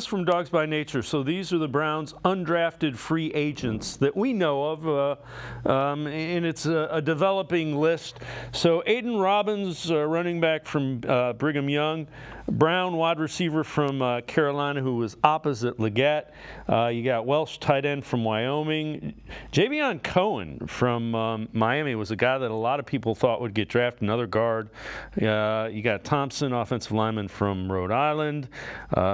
From Dogs by Nature. So these are the Browns' undrafted free agents that we know of, and it's a developing list. So Aiden Robbins, running back from Brigham Young. Brown, wide receiver from Carolina, who was opposite Leggett. You got Welsh, tight end from Wyoming. Javion Cohen from Miami was a guy that a lot of people thought would get drafted, another guard. You got Thompson, offensive lineman from Rhode Island.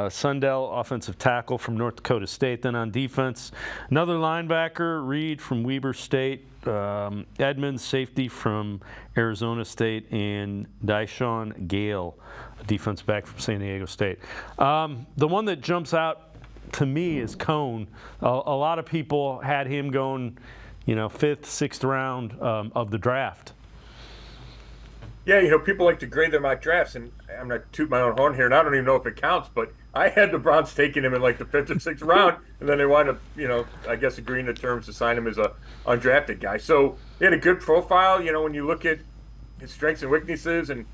Sundell, offensive tackle from North Dakota State. Then on defense, another linebacker, Reed from Weber State. Edmonds, safety from Arizona State, and Dyshawn Gale, a defense back from San Diego State. The one that jumps out to me is Cone. A lot of people had him going, 5th, 6th round of the draft. Yeah, people like to grade their mock drafts, and I'm not tooting my own horn here, and I don't even know if it counts, but I had the Browns taking him in like the 5th or 6th round, and then they wound up, I guess agreeing to terms to sign him as a undrafted guy. So he had a good profile. When you look at his strengths and weaknesses and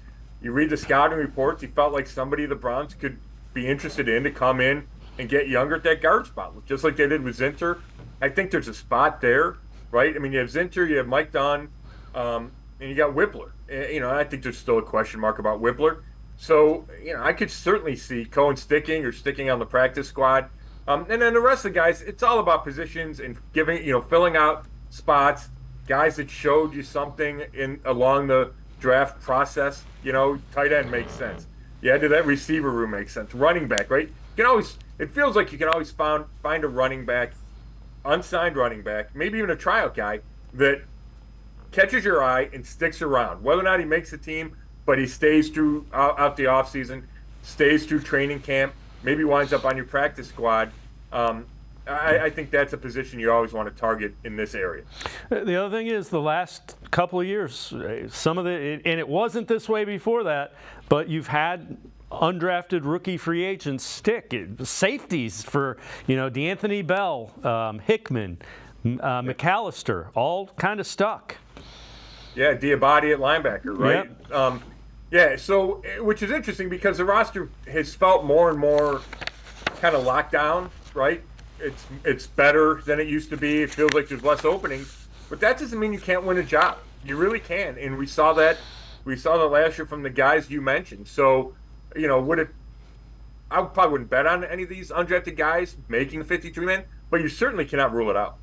you read the scouting reports, he felt like somebody the Browns could be interested in to come in and get younger at that guard spot, just like they did with Zinter. I think there's a spot there, right? I mean, you have Zinter, you have Mike Dunn, and you got Whippler. I think there's still a question mark about Whippler. So, I could certainly see Cohen sticking on the practice squad. And then the rest of the guys, it's all about positions and filling out spots, guys that showed you something along the draft process. Tight end makes sense. Yeah, that receiver room makes sense. Running back, right? It feels like you can always find a running back, unsigned running back, maybe even a tryout guy that catches your eye and sticks around. Whether or not he makes the team, but he stays through out the offseason, stays through training camp, maybe winds up on your practice squad. I think that's a position you always want to target in this area. The other thing is the last couple of years, and it wasn't this way before that, but you've had undrafted rookie free agents stick. Safeties for, DeAnthony Bell, Hickman, McAllister, all kind of stuck. Yeah, Diabate at linebacker, right? Yep. So which is interesting because the roster has felt more and more kind of locked down, right? It's better than it used to be. It feels like there's less openings, but that doesn't mean you can't win a job. You really can, and we saw that. We saw that last year from the guys you mentioned. So, I probably wouldn't bet on any of these undrafted guys making the 53-man, but you certainly cannot rule it out.